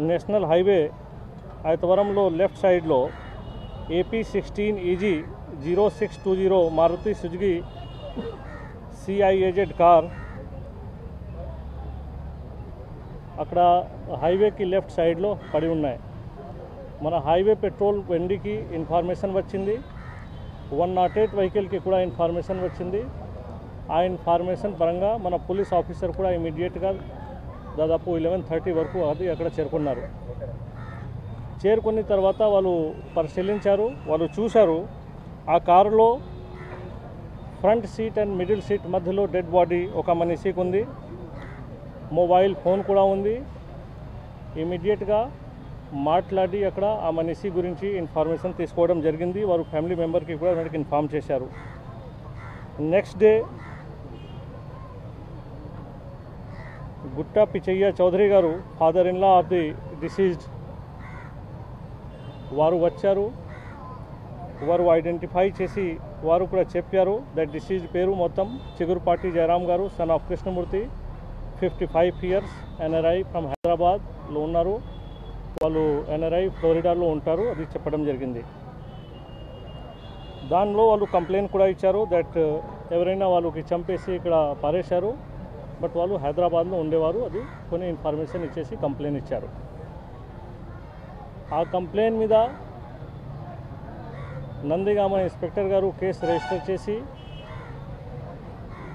National highway ఐతవరంలో left సైడ్లో AP16EG 0620 Maruti Suzuki CIAZ car అక్కడ హైవేకి లెఫ్ట్ సైడ్లో పడి ఉన్నాయి. మన హైవే పెట్రోల్ బండికి ఇన్ఫర్మేషన్ వచ్చింది, 108 వెహికల్కి కూడా ఇన్ఫర్మేషన్ వచ్చింది. ఆ ఇన్ఫర్మేషన్ పరంగా మన పోలీస్ ఆఫీసర్ కూడా ఇమీడియట్గా దాదాపు 11:30 వరకు అది అక్కడ చేరుకున్నారు. చేరుకున్న తర్వాత వాళ్ళు పరిశీలించారు, వాళ్ళు చూశారు ఆ కారులో front seat and middle seat మధ్యలో డెడ్ బాడీ ఒక మనిషికి ఉంది, మొబైల్ ఫోన్ కూడా ఉంది. ఇమీడియట్గా మాట్లాడి అక్కడ ఆ మనిషి గురించి ఇన్ఫర్మేషన్ తీసుకోవడం జరిగింది. వారు ఫ్యామిలీ మెంబర్కి కూడా మనకి ఇన్ఫార్మ్ చేశారు. నెక్స్ట్ డే గుట్టా పిచ్చయ్య చౌదరి గారు, father in law of the deceased, వారు వచ్చారు. వారు ఐడెంటిఫై చేసి వారు కూడా చెప్పారు దట్ డిసీజ్ పేరు మొత్తం చిగురుపాటి జయరామ్ గారు, son of Krishnamurthy, 55 years, NRI from హైదరాబాద్లో ఉన్నారు. వాళ్ళు NRI ఫ్లోరిడాలో ఉంటారు, అది చెప్పడం జరిగింది. దానిలో వాళ్ళు కంప్లైంట్ కూడా ఇచ్చారు దట్ ఎవరైనా వాళ్ళకి చంపేసి ఇక్కడ పారేశారు, బట్ వాళ్ళు హైదరాబాద్లో ఉండేవారు, అది కొన్ని ఇన్ఫర్మేషన్ ఇచ్చేసి కంప్లైంట్ ఇచ్చారు. ఆ కంప్లైంట్ మీద నందిగామ ఇన్స్పెక్టర్ గారు కేసు రిజిస్టర్ చేసి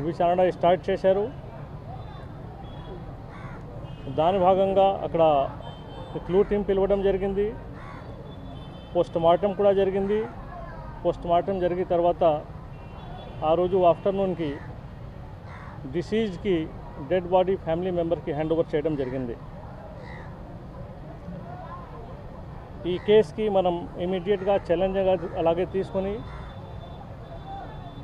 విచారణ స్టార్ట్ చేశారు. దాని భాగంగా అక్కడ క్లూ టీం పిలవడం జరిగింది, పోస్ట్ మార్టం కూడా జరిగింది. పోస్ట్ మార్టం జరిగిన తర్వాత ఆ రోజు ఆఫ్టర్నూన్కి డిసీజ్కి డెడ్ బాడీ ఫ్యామిలీ మెంబర్కి హ్యాండ్ ఓవర్ చేయడం జరిగింది. ఈ కేసుకి మనం ఇమీడియట్గా ఛాలెంజ్గా అలాగే తీసుకొని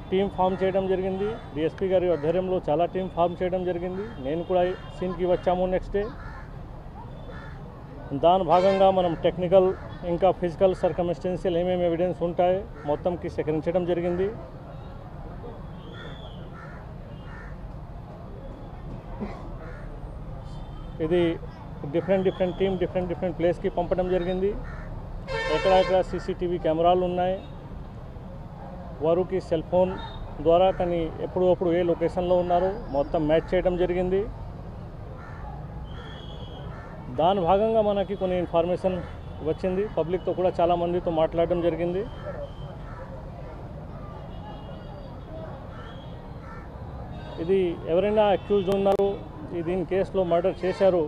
టీం ఫామ్ చేయడం జరిగింది. డిఎస్పీ గారి ఆధ్వర్యంలో చాలా టీం ఫామ్ చేయడం జరిగింది. నేను కూడా సీన్కి వచ్చాము నెక్స్ట్ డే. దాని భాగంగా మనం టెక్నికల్ ఇంకా ఫిజికల్ సర్కమ్స్టెన్షియల్ ఏమేమి ఎవిడెన్స్ ఉంటాయి మొత్తంకి సేకరించడం జరిగింది. ఇది డిఫరెంట్ టీం డిఫరెంట్ ప్లేస్కి పంపడం జరిగింది. ఎక్కడెక్కడ CCTV కెమెరాలు ఉన్నాయి, వారికి సెల్ ఫోన్ ద్వారా కానీ ఎప్పుడప్పుడు ఏ లొకేషన్లో ఉన్నారు మొత్తం మ్యాచ్ చేయడం జరిగింది. దాని భాగంగా మనకి కొన్ని ఇన్ఫర్మేషన్ వచ్చింది, పబ్లిక్తో కూడా చాలామందితో మాట్లాడడం జరిగింది. ఇది ఎవరైనా అక్యూజ్డ్ ఉన్నారు, దీని కేసులో మర్డర్ చేశారు,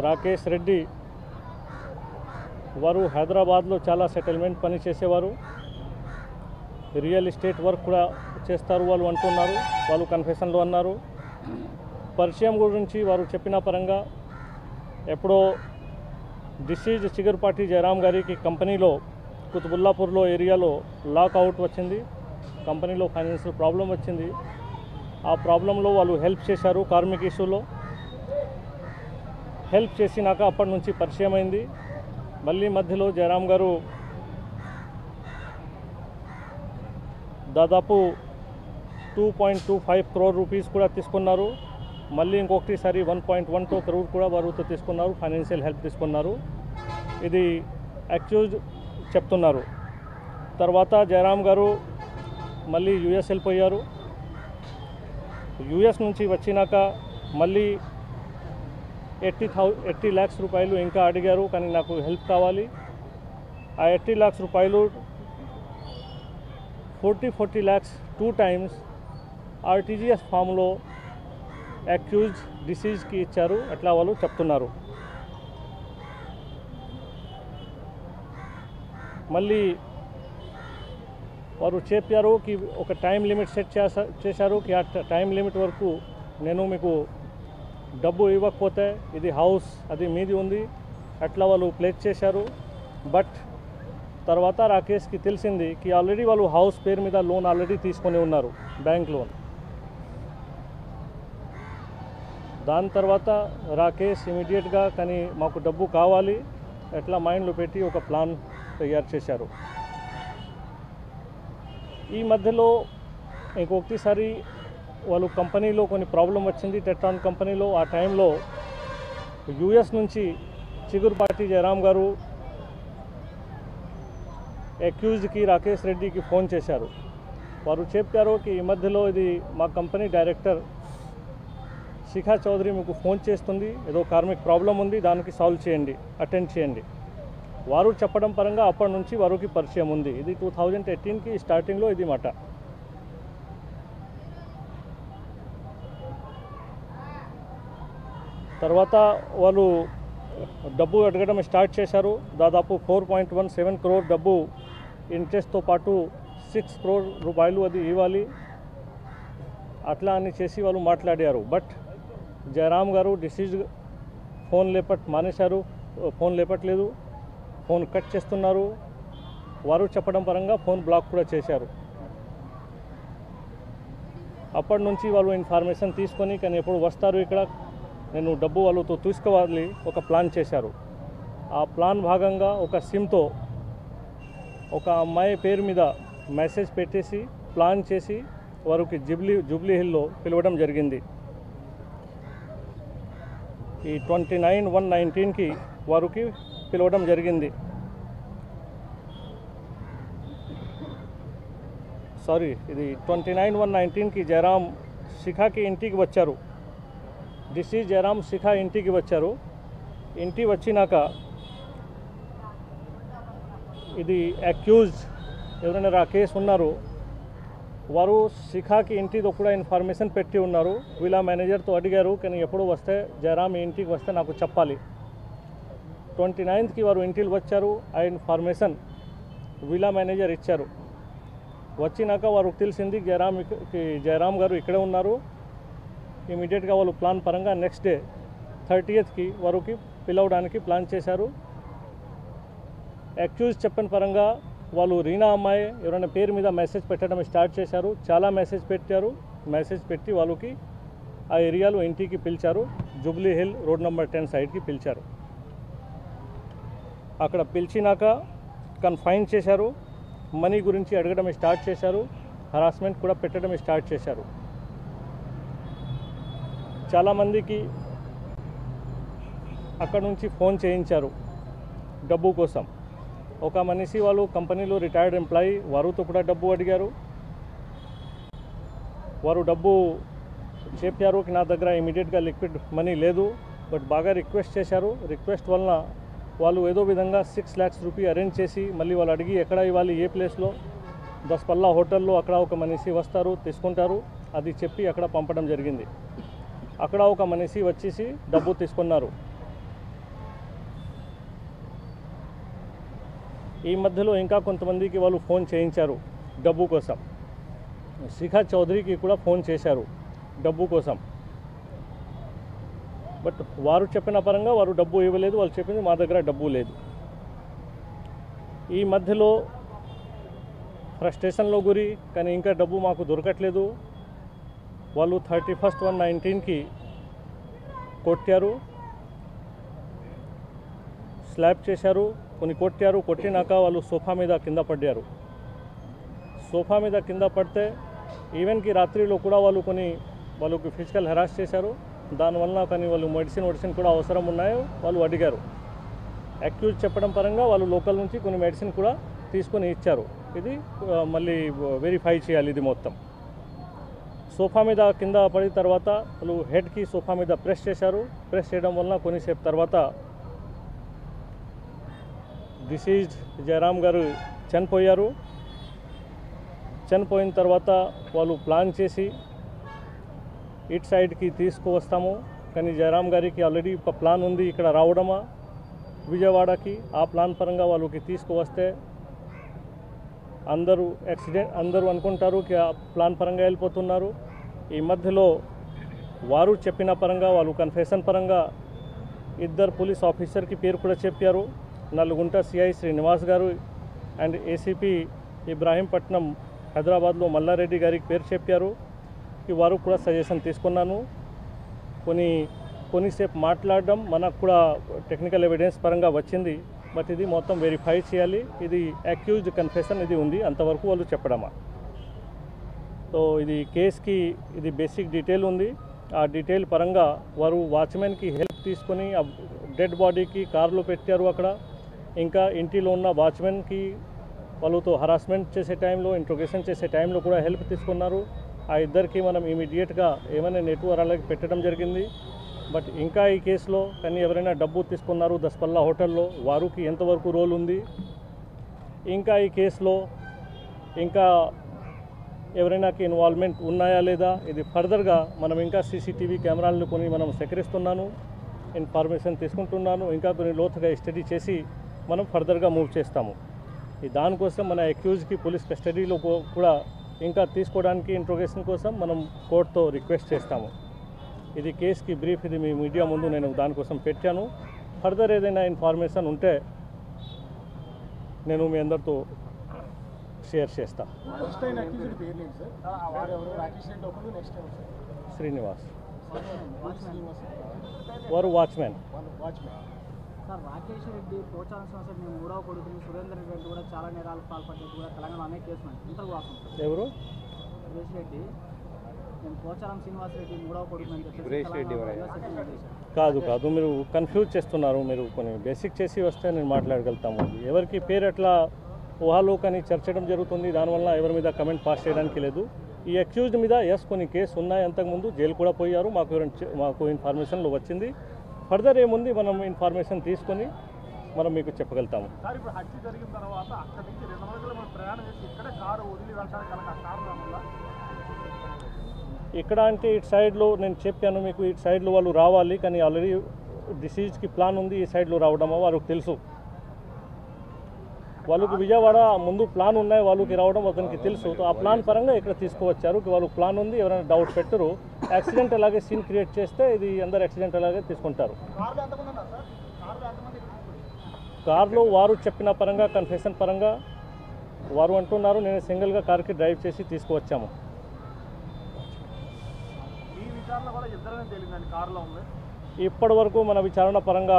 రాకేష్ రెడ్డి, వారు హైదరాబాద్లో చాలా సెటిల్మెంట్ పని చేసేవారు, రియల్ ఎస్టేట్ వర్క్ కూడా చేస్తారు వాళ్ళు అంటున్నారు, వాళ్ళు కన్ఫెషన్లో అన్నారు. పరిచయం గురించి వారు చెప్పిన పరంగా ఎప్పుడో డిసీజ్ చిగురుపాటి జయరామ్ గారికి కంపెనీలో కుతుబుల్లాపూర్లో ఏరియాలో లాక్అవుట్ వచ్చింది, కంపెనీలో ఫైనాన్షియల్ ప్రాబ్లం వచ్చింది. ఆ ప్రాబ్లంలో వాళ్ళు హెల్ప్ చేశారు, కార్మిక ఇష్యూలో హెల్ప్ చేసినాక అప్పటి నుంచి పరిచయం అయింది. మళ్ళీ మధ్యలో జయరామ్ గారు దాదాపు 2.25 crore రూపీస్ కూడా తీసుకున్నారు. మళ్ళీ ఇంకొకటిసారి 1.12 crore కూడా వారితో తీసుకున్నారు, ఫైనాన్షియల్ హెల్ప్ తీసుకున్నారు. ఇది అక్యూజ్డ్ చెప్తున్నారు. తర్వాత జయరామ్ గారు మళ్ళీ US వెళ్ళిపోయారు. US నుంచి వచ్చినాక మళ్ళీ 80 lakhs రూపాయలు ఇంకా అడిగారు, కానీ నాకు హెల్ప్ కావాలి. ఆ 80 lakhs రూపాయలు 40 lakhs 2 times RTGS ఫామ్లో అక్యూజ్ డిసీజ్కి ఇచ్చారు, అట్లా వాళ్ళు చెప్తున్నారు. మళ్ళీ వారు చెప్పారు కి ఒక టైం లిమిట్ సెట్ చేశారు కి ఆ టైం లిమిట్ వరకు నేను మీకు డబ్బు ఇవ్వకపోతే ఇది హౌస్ అది మీది ఉంది, అట్లా వాళ్ళు ప్లేస్ చేశారు. బట్ తర్వాత రాకేష్కి తెలిసింది కి ఆల్రెడీ వాళ్ళు హౌస్ పేరు మీద లోన్ ఆల్రెడీ తీసుకొని ఉన్నారు, బ్యాంక్ లోన్. దాని తర్వాత రాకేష్ ఇమీడియట్గా కానీ మాకు డబ్బు కావాలి ఎట్లా మైండ్లో పెట్టి ఒక ప్లాన్ తయారు చేశారు. ఈ మధ్యలో ఇంకొకసారి వాళ్ళు కంపెనీలో కొన్ని ప్రాబ్లం వచ్చింది, టెట్రాన్ కంపెనీలో. ఆ టైంలో యూఎస్ నుంచి చిగురుపాటి జయరాం గారు అక్యూజ్డ్కి రాకేష్ రెడ్డికి ఫోన్ చేశారు. వారు చెప్పారు ఈ మధ్యలో ఇది మా కంపెనీ డైరెక్టర్ శిఖా చౌదరి మీకు ఫోన్ చేస్తుంది, ఏదో కార్మిక్ ప్రాబ్లం ఉంది, దానికి సాల్వ్ చేయండి, అటెండ్ చేయండి. వారు చెప్పడం పరంగా అప్పటి నుంచి వారికి పరిచయం ఉంది. ఇది 2018కి స్టార్టింగ్లో ఇది మాట. తర్వాత వాళ్ళు డబ్బు అడగడం స్టార్ట్ చేశారు. దాదాపు 4.17 crore డబ్బు ఇంట్రెస్ట్తో పాటు 6 crore రూపాయలు అది ఇవ్వాలి అట్లా అని చేసి వాళ్ళు మాట్లాడారు. బట్ జయరాం గారు డిసీజ్ ఫోన్ మానేశారు, ఫోన్ లేపట్లేదు, ఫోన్ కట్ చేస్తున్నారు. వారు చెప్పడం పరంగా ఫోన్ బ్లాక్ కూడా చేశారు. అప్పటి నుంచి వాళ్ళు ఇన్ఫర్మేషన్ తీసుకొని కానీ ఎప్పుడు వస్తారు ఇక్కడ నేను డబ్బు వాళ్ళతో తీసుకోవాలి ఒక ప్లాన్ చేశారు. ఆ ప్లాన్ భాగంగా ఒక సిమ్తో ఒక అమ్మాయి పేరు మీద మెసేజ్ పెట్టేసి ప్లాన్ చేసి వారికి జూబ్లీ హిల్లో పిలవడం జరిగింది. ఈ 29/1/19కి వారికి పిలవడం జరిగింది. ఇది 29/1/19కి జయరాం శిఖాకి ఇంటికి వచ్చారు. డిసీజ్ జయరాం శిఖా ఇంటికి వచ్చారు. ఇంటికి వచ్చినాక ఇది అక్యూజ్డ్ ఎవరైనా రాకేష్ ఉన్నారు, వారు శిఖాకి ఇంటితో కూడా ఇన్ఫర్మేషన్ పెట్టి ఉన్నారు. వీళ్ళ మేనేజర్తో అడిగారు కానీ ఎప్పుడు వస్తే జయరాం ఇంటికి వస్తే నాకు చెప్పాలి. 29కి వారు ఇంటికి వచ్చారు. ఆ ఇన్ఫర్మేషన్ వీళ్ళ మేనేజర్ ఇచ్చారు. వచ్చినాక వారికి తెలిసింది జయరాం గారు ఇక్కడే ఉన్నారు. ఇమీడియట్గా వాళ్ళు ప్లాన్ పరంగా నెక్స్ట్ డే 30కి వారికి పిలవడానికి ప్లాన్ చేశారు. అక్యూజ్ చెప్పిన పరంగా వాళ్ళు రీనా అమ్మాయి ఎవరైనా పేరు మీద మెసేజ్ పెట్టడం స్టార్ట్ చేశారు. చాలా మెసేజ్ పెట్టి వాళ్ళకి ఆ ఏరియాలో ఇంటికి పిలిచారు. జూబ్లీ హిల్ రోడ్ నెంబర్ 10 సైడ్కి పిలిచారు. అక్కడ పిలిచినాక కన్ఫైన్ చేశారు. మనీ గురించి అడగడం స్టార్ట్ చేశారు. హరాస్మెంట్ కూడా పెట్టడం స్టార్ట్ చేశారు. చాలామందికి అక్కడ నుంచి ఫోన్ చేయించారు డబ్బు కోసం. ఒక మనిషి వాళ్ళు కంపెనీలో రిటైర్డ్ ఎంప్లాయీ, వారితో కూడా డబ్బు అడిగారు. వారు డబ్బు చెప్పారు నా దగ్గర ఇమీడియట్గా లిక్విడ్ మనీ లేదు, బట్ బాగా రిక్వెస్ట్ చేశారు. రిక్వెస్ట్ వలన వాళ్ళు ఏదో విధంగా 6 lakhs రూపీ అరేంజ్ చేసి మళ్ళీ వాళ్ళు అడిగి ఎక్కడ ఇవ్వాలి, ఏ ప్లేస్లో, 10 పల్లా హోటల్లో అక్కడ ఒక మనిషి వస్తారు తీసుకుంటారు అది చెప్పి అక్కడ పంపడం జరిగింది. అక్కడ ఒక మనిషి వచ్చేసి డబ్బు తీసుకున్నారు. ఈ మధ్యలో ఇంకా కొంతమందికి వాళ్ళు ఫోన్ చేయించారు డబ్బు కోసం. శిఖా చౌదరికి కూడా ఫోన్ చేశారు డబ్బు కోసం. బట్ వారు చెప్పిన పరంగా వారు డబ్బు ఇవ్వలేదు. వాళ్ళు చెప్పింది మా దగ్గర డబ్బు లేదు. ఈ మధ్యలో ఫ్రస్ట్రేషన్లో గురి కానీ ఇంకా డబ్బు మాకు దొరకట్లేదు. వాళ్ళు 31/1/19కి కొట్టారు, స్లాప్ చేశారు, కొన్ని కొట్టారు. కొట్టినాక వాళ్ళు సోఫా మీద కింద పడ్డారు. సోఫా మీద కింద పడితే ఈవెన్కి రాత్రిలో కూడా వాళ్ళకి ఫిజికల్ హెరాస్ చేశారు. దానివల్ల కానీ వాళ్ళు మెడిసిన్ కూడా అవసరం ఉన్నాయో వాళ్ళు అడిగారు. అక్యూజ్ చెప్పడం పరంగా వాళ్ళు లోకల్ నుంచి కొన్ని మెడిసిన్ కూడా తీసుకొని ఇచ్చారు. ఇది మళ్ళీ వెరిఫై చేయాలి. ఇది మొత్తం సోఫా మీద కింద పడిన తర్వాత వాళ్ళు హెడ్కి సోఫా మీద ప్రెస్ చేశారు. ప్రెస్ చేయడం వలన కొన్నిసేపు తర్వాత డిసీజ్డ్ జయరాం గారు చనిపోయారు. చనిపోయిన తర్వాత వాళ్ళు ప్లాన్ చేసి ఇటు సైడ్కి తీసుకువస్తాము కానీ జయరాం గారికి ఆల్రెడీ ఒక ప్లాన్ ఉంది ఇక్కడ రావడమా విజయవాడకి. ఆ ప్లాన్ పరంగా వాళ్ళకి తీసుకువస్తే అందరూ అనుకుంటారు ఆ ప్లాన్ పరంగా వెళ్ళిపోతున్నారు. ఈ మధ్యలో వారు చెప్పిన పరంగా వాళ్ళు కన్ఫెషన్ పరంగా 2 పోలీస్ ఆఫీసర్కి పేరు కూడా చెప్పారు. నల్గొండ సిఐ శ్రీనివాస్ గారు అండ్ ఏసీపీ ఇబ్రాహీంపట్నం హైదరాబాద్లో మల్లారెడ్డి గారికి పేరు చెప్పారు. వారు కూడా సజెషన్ తీసుకున్నాను. కొన్నిసేపు మాట్లాడడం మనకు కూడా టెక్నికల్ ఎవిడెన్స్ పరంగా వచ్చింది. బట్ ఇది మొత్తం వెరిఫై చేయాలి. ఇది అక్యూజ్డ్ కన్ఫెషన్ ఇది ఉంది అంతవరకు వాళ్ళు చెప్పడమా. సో ఇది కేసుకి ఇది బేసిక్ డీటెయిల్ ఉంది. ఆ డీటెయిల్ పరంగా వారు వాచ్మెన్కి హెల్ప్ తీసుకొని ఆ డెడ్ బాడీకి కార్లో పెట్టారు అక్కడ. ఇంకా ఇంటిలో ఉన్న వాచ్మెన్కి వాళ్ళతో హరాస్మెంట్ చేసే టైంలో, ఇంట్రోగేషన్ చేసే టైంలో కూడా హెల్ప్ తీసుకున్నారు. ఆ ఇద్దరికి మనం ఇమీడియట్గా ఏమైనా నెట్వర్క్ పెట్టడం జరిగింది. బట్ ఇంకా ఈ కేసులో కానీ ఎవరైనా డబ్బు తీసుకున్నారు దస్పల్లా హోటల్లో, వారికి ఎంతవరకు రోల్ ఉంది, ఇంకా ఈ కేసులో ఇంకా ఎవరైనాకి ఇన్వాల్వ్మెంట్ ఉన్నాయా లేదా, ఇది ఫర్దర్గా మనం ఇంకా సీసీటీవీ కెమెరాలను కొన్ని మనం సేకరిస్తున్నాను, ఇన్ఫర్మేషన్ తీసుకుంటున్నాను. ఇంకా కొన్ని లోతుగా స్టడీ చేసి మనం ఫర్దర్గా మూవ్ చేస్తాము. దానికోసం మన అక్యూజ్కి పోలీస్ కస్టడీలో కూడా ఇంకా తీసుకోవడానికి ఇంట్రోగేషన్ కోసం మనం కోర్టుతో రిక్వెస్ట్ చేస్తాము. ఇది కేసుకి బ్రీఫ్, ఇది మీ మీడియా ముందు నేను దానికోసం పెట్టాను. ఫర్దర్ ఏదైనా ఇన్ఫర్మేషన్ ఉంటే నేను మీ అందరితో షేర్ చేస్తాను. శ్రీనివాస్ వారు వాచ్మెన్. సార్ రాకేష్ రెడ్డి పోచారం సంస్థ నేను మూడవ కొడుకుని సురేందర్ రెడ్డి కూడా చాలా నేరాలకు పాల్పడ్డట్టు కూడా తెలంగాణ అనేక కేసులు ఇంటర్ వాసం. ఎవరు? సురేష్ రెడ్డి, నేను పోచారం శ్రీనివాస్ రెడ్డి మూడవ కొడుకుని అని కాదు కాదు మీరు కన్ఫ్యూజ్ చేస్తున్నారు. మీరు కొన్ని బేసిక్ చేసి వస్తే నేను మాట్లాడగలుగుతాము. ఎవరికి పేరు ఎట్లా ఊహాలో కానీ చర్చడం జరుగుతుంది, దానివల్ల ఎవరి మీద కమెంట్ పాస్ చేయడానికి లేదు. ఈ అక్యూజ్డ్ మీద కొన్ని కేసు ఉన్నాయి, అంతకుముందు జైలు కూడా పోయారు. మాకు ఇన్ఫర్మేషన్లో వచ్చింది. ఫర్దర్ ఏముంది మనం ఇన్ఫర్మేషన్ తీసుకొని మనం మీకు చెప్పగలుగుతాము. సార్ ఇప్పుడు హత్య జరిగిన తర్వాత అక్కడి నుంచి 2 రోజులు మనం ప్రయాణం చేసి ఇక్కడే కారు వదిలి వెళ్ళడానికి గల కారణం వల్ల ఇక్కడ అంటే ఇటు సైడ్లో నేను చెప్పాను మీకు, ఇటు సైడ్లో వాళ్ళు రావాలి కానీ ఆల్రెడీ డిసీజ్కి ప్లాన్ ఉంది. ఈ సైడ్లో రావడమో వాళ్ళకి తెలుసు, వాళ్ళకి విజయవాడ ముందు ప్లాన్ ఉన్నాయి, వాళ్ళకి రావడం అతనికి తెలుసు. ఆ ప్లాన్ పరంగా ఇక్కడ తీసుకువచ్చారు. వాళ్ళకి ప్లాన్ ఉంది, ఎవరైనా డౌట్ పెట్టరు. యాక్సిడెంట్ అలాగే సీన్ క్రియేట్ చేస్తే ఇది అందరు యాక్సిడెంట్ అలాగే తీసుకుంటారు. కార్లో వారు చెప్పిన పరంగా, కన్ఫెషన్ పరంగా వారు అంటున్నారు నేను సింగిల్గా కార్కి డ్రైవ్ చేసి తీసుకువచ్చాము. ఇప్పటి వరకు మన విచారణ పరంగా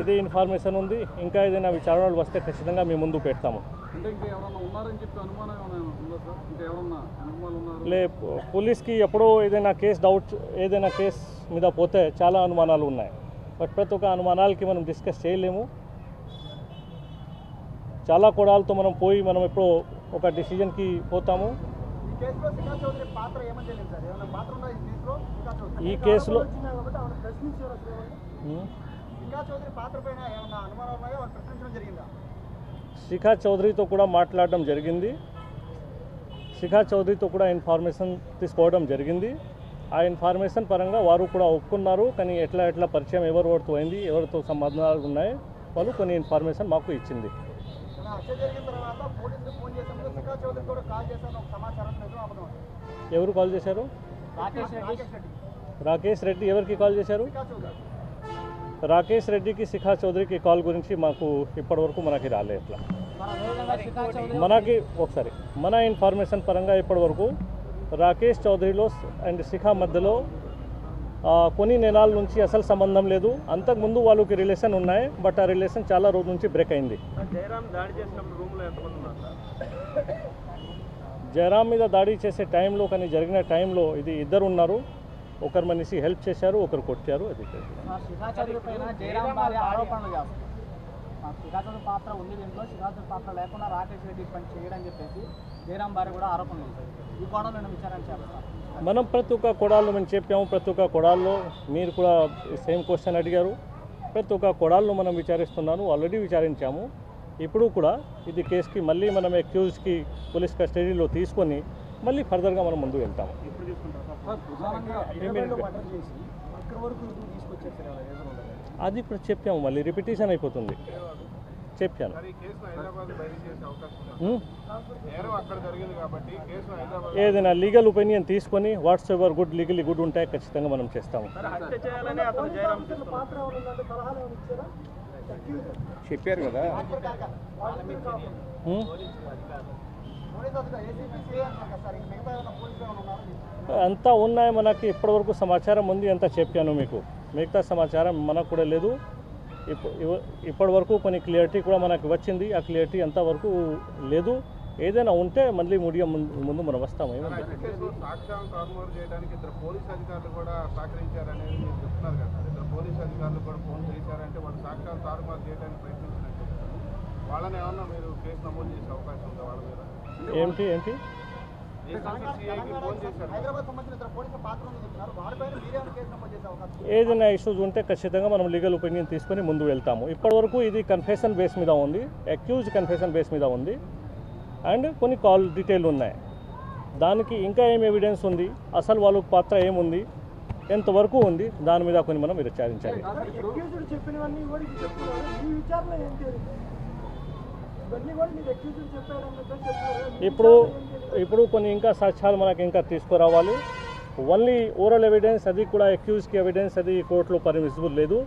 ఇదే ఇన్ఫర్మేషన్ ఉంది. ఇంకా ఏదైనా విచారణలు వస్తే ఖచ్చితంగా మీ ముందు పెడతాము. లే, పోలీస్కి ఎప్పుడో ఏదైనా కేస్ మీద పోతే చాలా అనుమానాలు ఉన్నాయి. బట్ ప్రతి ఒక్క అనుమానాలకి మనం డిస్కస్ చేయలేము. చాలా కోణాలతో మనం ఎప్పుడో ఒక డిసిజన్కి పోతాము. ఈ కేసులో శిఖా చౌదరితో కూడా మాట్లాడడం జరిగింది. శిఖా చౌదరితో కూడా ఇన్ఫర్మేషన్ తీసుకోవడం జరిగింది. ఆ ఇన్ఫర్మేషన్ పరంగా వారు కూడా ఒప్పుకున్నారు. కానీ ఎట్లా పరిచయం ఎవరితో అయింది, ఎవరితో సంబంధాలు ఉన్నాయి, వాళ్ళు కొన్ని ఇన్ఫర్మేషన్ మాకు ఇచ్చింది. ఎవరు కాల్ చేశారు? రాకేష్ రెడ్డి. ఎవరికి కాల్ చేశారు? రాకేష్ రెడ్డికి శిఖా చౌదరికి కాల్ గురించి మాకు ఇప్పటివరకు మనకి రాలే. ఎట్లా మనకి ఒకసారి మన ఇన్ఫర్మేషన్ పరంగా ఇప్పటివరకు రాకేష్ చౌదరిలో అండ్ శిఖా మధ్యలో కొన్ని నెలల నుంచి అసలు సంబంధం లేదు. అంతకుముందు వాళ్ళకి రిలేషన్ ఉన్నాయి, బట్ ఆ రిలేషన్ చాలా రోజుల నుంచి బ్రేక్ అయింది. జయరామ్ మీద దాడి చేసే టైంలో కానీ జరిగిన టైంలో ఇది ఇద్దరు ఉన్నారు. ఒకరు మనిషి హెల్ప్ చేశారు, ఒకరు కొట్టారు. అది పాత్ర ఉంది దీంట్లో. శిఖాచౌదరి పాత్ర లేకుండా రాకేష్ రెడ్డి పని చేయడం చెప్పేసి జయరామ్ భార్య కూడా ఆరోపణలు ఉంటాయి. ఈ కోణంలో నేను విచారణ చేస్తాను. మనం ప్రతి ఒక్క కోణాల్లో మేము చెప్పాము. ప్రతి ఒక్క కోణాల్లో మీరు కూడా సేమ్ క్వశ్చన్ అడిగారు. ప్రతి ఒక్క కోణాల్లో మనం విచారిస్తున్నాను, ఆల్రెడీ విచారించాము. ఇప్పుడు కూడా ఇది కేసుకి మళ్ళీ మనం అక్యూజ్కి పోలీస్ కస్టడీలో తీసుకొని మళ్ళీ ఫర్దర్గా మనం ముందుకు వెళ్తాము. అది ఇప్పుడు చెప్పాము, మళ్ళీ రిపిటేషన్ అయిపోతుంది. చెప్పాను ఏదైనా లీగల్ ఒపీనియన్ తీసుకొని whatsoever good legally good ఉంటాయి ఖచ్చితంగా మనం చేస్తాము. చెప్పారు కదా. అంతా ఉన్నాయి మనకి ఇప్పటివరకు సమాచారం ఉంది, అంతా చెప్పాను మీకు. మిగతా సమాచారం మనకు కూడా లేదు. ఇప్పటి వరకు కొన్ని క్లియరిటీ కూడా మనకు వచ్చింది, ఆ క్లియరిటీ అంతవరకు లేదు. ఏదైనా ఉంటే మళ్ళీ మీడియా ముందు మనం వస్తాము. సాక్ష్యాలను తారుమారు చేయడానికి ఇద్దరు పోలీసు అధికారులు కూడా సహకరించారనేది మీరు చెప్తున్నారు కదా. ఇద్దరు పోలీసు అధికారులు కూడా ఫోన్ చేశారంటే వాళ్ళు సాక్ష్యాలు తారుమారు చేయడానికి ప్రయత్నించినట్టు వాళ్ళని ఏమన్నా మీరు కేసు నమోదు చేసే అవకాశం ఉందా వాళ్ళ మీద? ఏంటి ఏదైనా ఇష్యూస్ ఉంటే ఖచ్చితంగా మనం లీగల్ ఒపీనియన్ తీసుకొని ముందు వెళ్తాము. ఇప్పటివరకు ఇది కన్ఫెషన్ బేస్ మీద ఉంది, అక్యూజ్ కన్ఫెషన్ బేస్ మీద ఉంది అండ్ కొన్ని కాల్ డీటెయిల్ ఉన్నాయి. దానికి ఇంకా ఏం ఎవిడెన్స్ ఉంది, అసలు వాళ్ళ పాత్ర ఏముంది, ఎంతవరకు ఉంది, దాని మీద కొన్ని మనం విచారించాలి. ఇప్పుడు కొన్ని ఇంకా సాక్ష్యాలు మనకి ఇంకా తీసుకురావాలి. ఓన్లీ ఓరల్ ఎవిడెన్స్ అది కూడా అక్యూజ్కి ఎవిడెన్స్ అది కోర్టులో పర్మిసిబుల్ లేదు.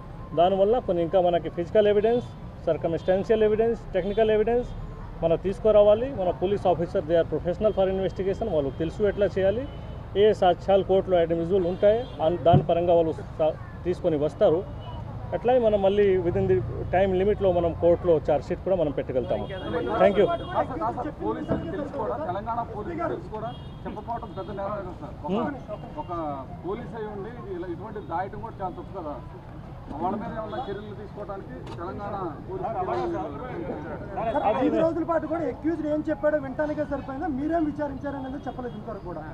దానివల్ల కొన్ని ఇంకా మనకి physical evidence, circumstantial evidence, technical evidence మనం తీసుకురావాలి. మన police officer they are professional for investigation, వాళ్ళు తెలుసు ఎట్లా చేయాలి, ఏ సాక్ష్యాలు కోర్టులో అడ్మిసిబుల్ ఉంటాయి దాని పరంగా వాళ్ళు తీసుకొని వస్తారు. అట్లా మనం మళ్ళీ విదిన్ ది టైం లిమిట్లో మనం కోర్టులో ఛార్జ్ షీట్ కూడా మనం పెట్టగలుగుతాము. Thank you. తెలంగాణ పోలీసు తెలుసు కూడా చెప్పకపోవడం పెద్ద నేరం సార్. ఒక పోలీస్ అయి ఉండి ఇటువంటి దాయటం కూడా చాలా తప్పు కదా. వాళ్ళ మీద ఏమన్నా చర్యలు తీసుకోవడానికి తెలంగాణ పోలీసు 5 రోజుల పాటు కూడా అక్యూజ్డ్ ఏం చెప్పాడో వింటానికే సరిపోయిందా, మీరేం విచారించారనేది చెప్పలేదు ఇంతవరకు కూడా.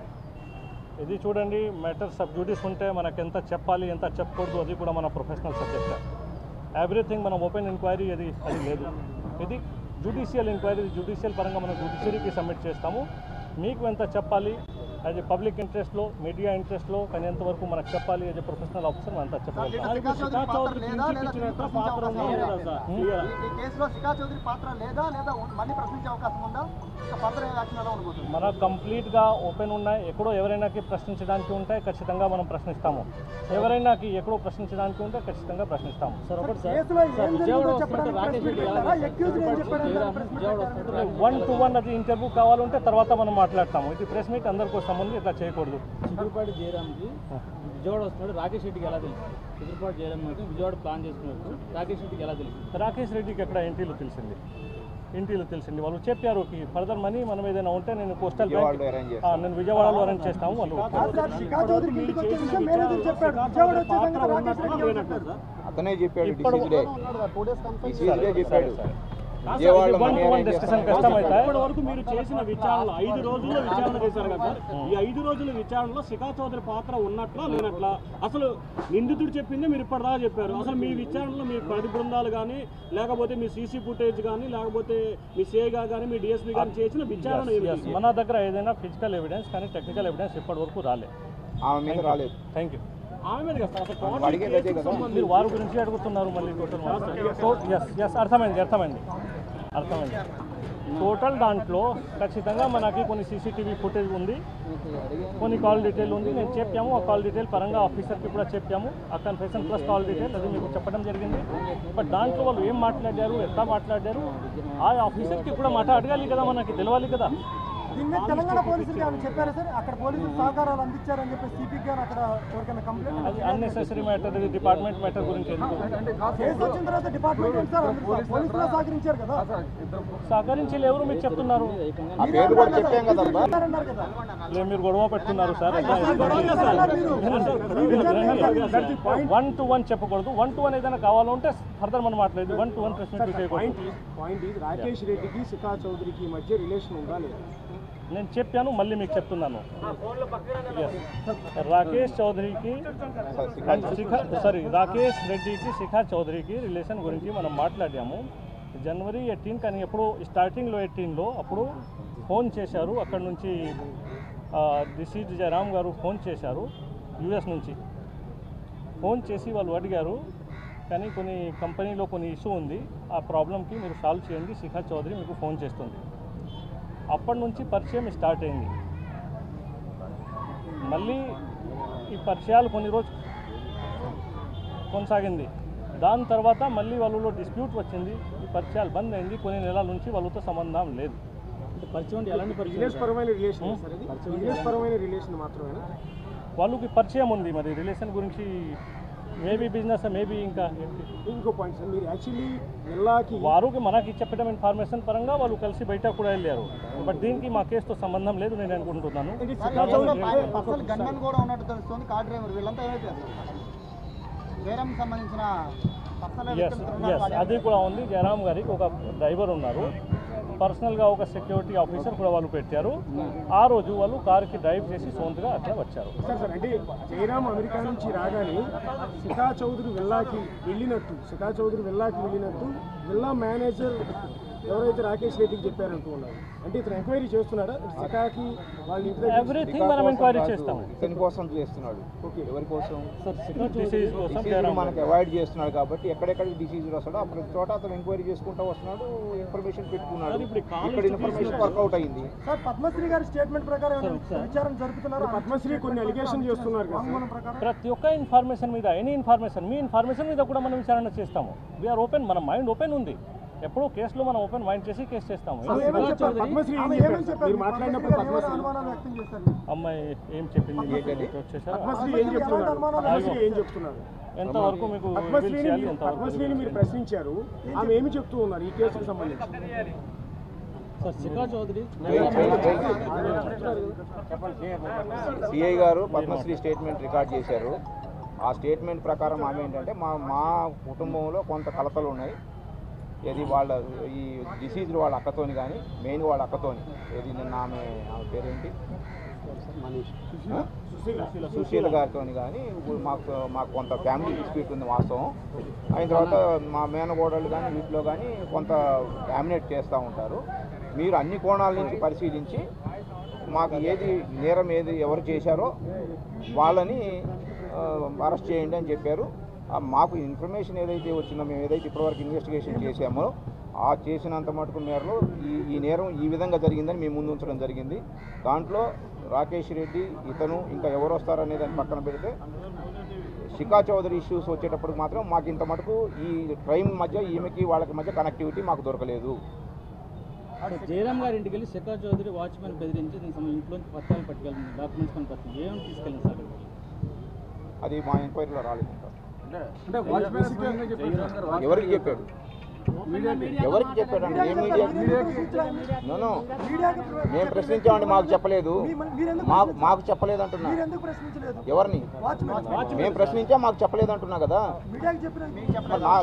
ఇది చూడండి, మ్యాటర్ సబ్ డ్యూటీస్ ఉంటే మనకు ఎంత చెప్పాలి ఎంత చెప్పకూడదు అది కూడా మన ప్రొఫెషనల్ సబ్జెక్ట్. ఎవ్రీథింగ్ మనం ఓపెన్ ఎంక్వైరీ అది లేదు. ఇది జ్యుడిషియల్ ఎంక్వైరీ, జ్యుడిషియల్ పరంగా మనం జ్యుడిషియరీకి సబ్మిట్ చేస్తాము. మీకు ఎంత చెప్పాలి యాజ్ ఏ పబ్లిక్ ఇంట్రెస్ట్లో, మీడియా ఇంట్రెస్ట్లో కానీ ఎంతవరకు మనకు చెప్పాలి యాజ్ ఏ ప్రొఫెషనల్ ఆఫీసర్ మనం అంతా చెప్పగలుగుతాం. మన కంప్లీట్గా ఓపెన్ ఉన్నాయి. ఎక్కడో ఎవరైనాకి ప్రశ్నించడానికి ఉంటే ఖచ్చితంగా మనం ప్రశ్నిస్తాము. ఎవరైనాకి ఎక్కడో ప్రశ్నించడానికి ఉంటే ఖచ్చితంగా ప్రశ్నిస్తాము. 1-to-1 అది ఇంటర్వ్యూ కావాలంటే తర్వాత మనం మాట్లాడతాము. ఇది ప్రెస్ మీట్ అందరికీ సంబంధం ఇట్లా చేయకూడదు. చిగురుపాటి జయరామ్కి విజయవాడ వస్తున్నాడు, రాకేష్ రెడ్డికి ఎలా తెలుసు? చిగురుపాటి జయరామ్ విజయవాడ ప్లాన్ చేస్తున్నట్టు రాకేష్ రెడ్డికి ఎలా తెలుసు? రాకేష్ రెడ్డికి ఎక్కడ ఇంటిలో తెలిసింది, వాళ్ళు చెప్పారు ఫర్దర్ మనీ మనం ఏదైనా ఉంటే నేను పోస్టల్ బ్యాంక్ నేను విజయవాడలో అరేంజ్ చేస్తాము. వాళ్ళు అతనే చెప్పాడు, ఇప్పటివరకు మీరు చేసిన విచారణ 5 రోజుల్లో విచారణ చేశారు కదా. ఈ 5 రోజుల విచారణలో శిఖా చౌదరి పాత్ర ఉన్నట్లా లేనట్లా? అసలు నిందితుడు చెప్పింది మీరు ఇప్పటిదాకా చెప్పారు. అసలు మీ విచారణలో మీ పది బృందాలు కానీ లేకపోతే మీ సీసీ ఫుటేజ్ కానీ లేకపోతే మీ సిఐగా కానీ మీ డిఎస్పీ కానీ చేసిన విచారణ మన దగ్గర ఏదైనా ఫిజికల్ ఎవిడెన్స్ కానీ టెక్నికల్ ఎవిడెన్స్ ఇప్పటివరకు రాలేదు. Thank you. ఆమె మీద కదా మీరు వారి గురించి అడుగుతున్నారు మళ్ళీ టోటల్. అర్థమైంది. టోటల్ దాంట్లో ఖచ్చితంగా మనకి కొన్ని సీసీటీవీ ఫుటేజ్ ఉంది, కొన్ని కాల్ డీటెయిల్ ఉంది. నేను చెప్పాము ఆ కాల్ డీటెయిల్ పరంగా ఆఫీసర్కి కూడా చెప్పాము. ఆ కన్ఫెషన్ ప్లస్ కాల్ డీటెయిల్ అది మీకు చెప్పడం జరిగింది. బట్ దాంట్లో వాళ్ళు ఏం మాట్లాడారు, ఎట్లా మాట్లాడారు ఆ ఆఫీసర్కి కూడా మాట అడగాలి కదా, మనకి తెలవాలి కదా. దీన్ని తెలంగాణ పోలీసులు చెప్పారు సార్, అక్కడ పోలీసులు సహకారాలు అందించారని చెప్పి సిపికి గారు అక్కడ ఎవరికైనా కంప్లైంట్. అది అన్నెసెసరీ మ్యాటర్, ఇది డిపార్ట్మెంట్ మ్యాటర్ గురించి కేసు వచ్చిన తర్వాత డిపార్ట్మెంట్ సార్ పోలీసులు సహకరించారు కదా. సహకరించేది ఎవరు మీకు చెప్తున్నారు? మీరు గొడవ పెట్టుకున్నారు సార్. 1-to-1 చెప్పకూడదు. 1-to-1 ఏదైనా కావాలంటే ఫర్దర్ మనం మాట్లాడేది. 1-to-1 ప్రశ్న పాయింట్ రాకేష్ రెడ్డికి శిఖా చౌదరికి మధ్య రిలేషన్ ఉందా లేదా? నేను చెప్పాను, మళ్ళీ మీకు చెప్తున్నాను. రాకేష్ రెడ్డికి శిఖా చౌదరికి రిలేషన్ గురించి మనం మాట్లాడాము జనవరి 18 కానీ ఎప్పుడు స్టార్టింగ్లో 18లో అప్పుడు ఫోన్ చేశారు. అక్కడ నుంచి డిసిజ్ జయరామ్ గారు ఫోన్ చేశారు యూఎస్ నుంచి. ఫోన్ చేసి వాళ్ళు అడిగారు కానీ కొన్ని కంపెనీలో కొన్ని ఇష్యూ ఉంది, ఆ ప్రాబ్లంకి మీరు సాల్వ్ చేయండి, శిఖా చౌదరి మీకు ఫోన్ చేస్తుంది. అప్పటి నుంచి పరిచయం స్టార్ట్ అయింది. మళ్ళీ ఈ పరిచయాలు కొన్ని రోజు కొనసాగింది. దాని తర్వాత మళ్ళీ వాళ్ళలో డిస్ప్యూట్ వచ్చింది, ఈ పరిచయాలు బంద్ అయింది. కొన్ని నెలల నుంచి వాళ్ళతో సంబంధం లేదు. పరిచయం ఎలాంటి రిలేషన్ మాత్రమేనా? వాళ్ళకి పరిచయం ఉంది, మరి రిలేషన్ గురించి మేబీ బిజినెస్ మేబీ ఇంకా ఇంకో పాయింట్ సార్, మీరు యాక్చువల్లీ జిల్లాకి వారికి మనకి చెప్పడం ఇన్ఫర్మేషన్ పరంగా వాళ్ళు కలిసి బయట కూడా వెళ్ళారు. బట్ దీనికి మా కేసుతో సంబంధం లేదు నేను అనుకుంటున్నాను. పర్సనల్ గన్మెన్ కూడా ఉన్నట్టు తెలుస్తుంది. కార్ డ్రైవర్ వీళ్ళంతా ఏమైతే జయరామ్ సంబంధించిన అది కూడా ఉంది. జయరామ్ గారికి ఒక డ్రైవర్ ఉన్నారు, పర్సనల్గా ఒక సెక్యూరిటీ ఆఫీసర్ కూడా వాళ్ళు పెట్టారు. ఆ రోజు వాళ్ళు కార్కి డ్రైవ్ చేసి సొంతగా అట్లా వచ్చారు. సార్ అంటే జయరామ్ అమెరికా నుంచి రాగానే శిఖా చౌదరి విల్లాకి వెళ్ళినట్టు విల్లా మేనేజర్ ఎవరైతే రాకేష్ రెడ్డికి చెప్పారంటూ ఉన్నారు. అంటే ఇతను ఎంక్వైరీ చేస్తున్నాడా శిఖాకి వాళ్ళ ఇంటి దగ్గర? ఎవ్రీథింగ్ మనం ఎంక్వైరీ చేస్తాం. ఇతని కోసం చేస్తున్నాడు. ఓకే, ఎవరి కోసం? డిసీజ్ కోసం డిసీజ్ మనకి అవాయిడ్ చేస్తున్నాడు కాబట్టి ఎక్కడెక్కడ డిసీజ్ వస్తాడో అప్పుడు చోట అతను ఎంక్వైరీ చేసుకుంటూ వస్తున్నాడు, ఇన్ఫర్మేషన్ పెట్టుకున్నాడు. ఇక్కడ ఇన్ఫర్మేషన్ వర్కౌట్ అయింది. సార్ పద్మశ్రీ గారి స్టేట్మెంట్ ప్రకారం విచారణ జరుపుతున్నారు. పద్మశ్రీ కొన్ని అలిగేషన్ చేస్తున్నారు కదా. ప్రతి ఒక్క ఇన్ఫర్మేషన్ మీద ఎనీ ఇన్ఫర్మేషన్ మీ ఇన్ఫర్మేషన్ మీద కూడా మనం విచారణ చేస్తాము. వీఆర్ ఓపెన్, మన మైండ్ ఓపెన్ ఉంది. ఎప్పుడూ కేసులో మనం ఓపెన్ మైండ్ చేసి కేసు చేస్తాము. అమ్మాయి ఏం చెప్పింది ఎంతవరకు మీకు పద్మశ్రీని మీరు ప్రశ్నించారు, ఆమె ఏమి చెప్తూ ఉన్నారు ఈ కేసుకు సంబంధించి? సిఐ గారు పద్మశ్రీ స్టేట్మెంట్ రికార్డ్ చేశారు. ఆ స్టేట్మెంట్ ప్రకారం ఆమె ఏంటంటే మా కుటుంబంలో కొంత కలతలు ఉన్నాయి. ఏది వాళ్ళ ఈ డిసీజులు వాళ్ళ అక్కతోని కానీ మెయిన్ వాళ్ళ అక్కతోని ఏది నిన్న ఆమె పేరేంటి సుశీల గారితో కానీ మాకు కొంత ఫ్యామిలీ డిస్ప్యూట్ ఉంది వాస్తవం. అయిన తర్వాత మా మేనగోడళ్ళు కానీ వీటిలో కానీ కొంత డామినేట్ చేస్తూ ఉంటారు. మీరు అన్ని కోణాల నుంచి పరిశీలించి మాకు ఏది నేరం ఎవరు చేశారో వాళ్ళని అరెస్ట్ చేయండి అని చెప్పారు. మాకు ఇన్ఫర్మేషన్ ఏదైతే వచ్చిందో మేము ఏదైతే ఇప్పటివరకు ఇన్వెస్టిగేషన్ చేశామో ఆ చేసినంత మటుకు మేరలో ఈ నేరం ఈ విధంగా జరిగిందని మేము ముందు ఉంచడం జరిగింది. దాంట్లో రాకేష్ రెడ్డి ఇతను ఇంకా ఎవరు వస్తారనే దాన్ని పక్కన పెడితే శిఖా చౌదరి ఇష్యూస్ వచ్చేటప్పుడు మాత్రం మాకు ఇంత మటుకు ఈ క్రైమ్ మధ్య ఈమెకి వాళ్ళకి మధ్య కనెక్టివిటీ మాకు దొరకలేదు. జయరామ్ గారి ఇంటికి వెళ్ళి శిఖా చౌదరి వాచ్మెన్ బెదిరించి ఇంట్లోంచి పత్రాలు పట్టుకెళ్ళింది, డాక్యుమెంట్స్ కొని పట్టింది, ఏమని తీసుకెళ్ళింది సార్? అది మా ఎంక్వైరీలో రాలేదు. ఎవరికి చెప్పాడు? ఎవరికి చెప్పాడండి? ఏ మీడియా? మేము ప్రశ్నించామండి, మాకు చెప్పలేదు. మాకు చెప్పలేదు అంటున్నా. ఎవరిని మేము ప్రశ్నించా మాకు చెప్పలేదు అంటున్నా కదా.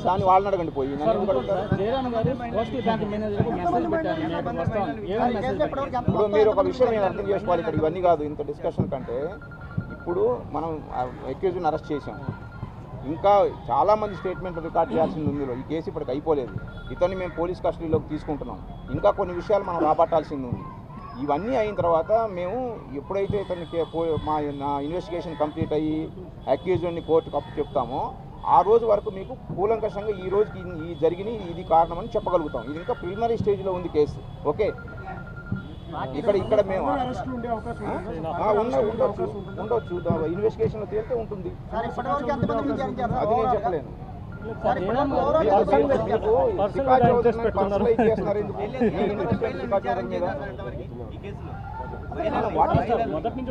దాన్ని వాళ్ళని అడగండి పోయి. ఇప్పుడు మీరు ఒక విషయం నేను అర్థం చేసుకోవాలి. ఇక్కడ ఇవన్నీ కాదు ఇంత డిస్కషన్ కంటే, ఇప్పుడు మనం అక్యూజ్ని అరెస్ట్ చేసాం, ఇంకా చాలామంది స్టేట్మెంట్ రికార్డ్ చేయాల్సింది ఉంది. ఈ కేసు ఇప్పటికి అయిపోలేదు. ఇతన్ని మేము పోలీస్ కస్టడీలోకి తీసుకుంటున్నాం. ఇంకా కొన్ని విషయాలు మనం రాబట్టాల్సింది ఉంది. ఇవన్నీ అయిన తర్వాత మేము ఎప్పుడైతే ఇతనికి నా ఇన్వెస్టిగేషన్ కంప్లీట్ అయ్యి అక్యూజ్ని కోర్టుకు అప్పు చెప్తామో ఆ రోజు వరకు మీకు కూలంకషంగా ఈ రోజుకి ఈ జరిగిన ఇది కారణమని చెప్పగలుగుతాం. ఇది ఇంకా ప్రిలిమినరీ స్టేజ్లో ఉంది కేసు. ఓకే, ఇక్కడ మేము ఉండొచ్చు ఇన్వెస్టిగేషన్లో తేలితే ఉంటుంది. అది నేను చెప్పలేను.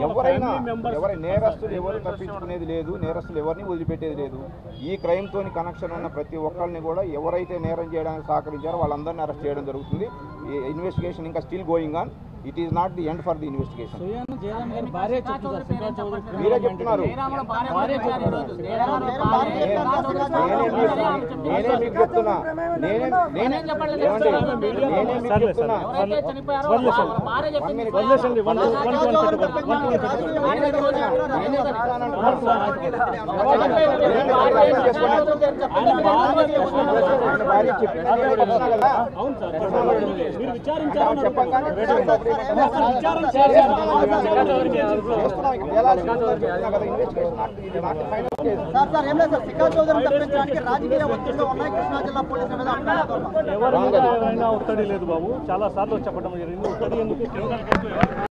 ఎవరైనా నేరస్తులు ఎవరు తప్పించుకునేది లేదు, నేరస్తులు ఎవరిని వదిలిపెట్టేది లేదు. ఈ క్రైమ్ తోని కనెక్షన్ ఉన్న ప్రతి ఒక్కరిని కూడా ఎవరైతే నేరం చేయడానికి సహకరించారో వాళ్ళందరినీ అరెస్ట్ చేయడం జరుగుతుంది. ఇన్వెస్టిగేషన్ ఇంకా still going on. It is not the end for the investigation. మీరే చెప్తున్నారు. నేనే మీకు చెప్తున్నా. ఎవరైనా ఒత్తిడి లేదు బాబు, చాలా సార్లు చెప్పడం జరిగింది. ఒత్తిడి ఎందుకు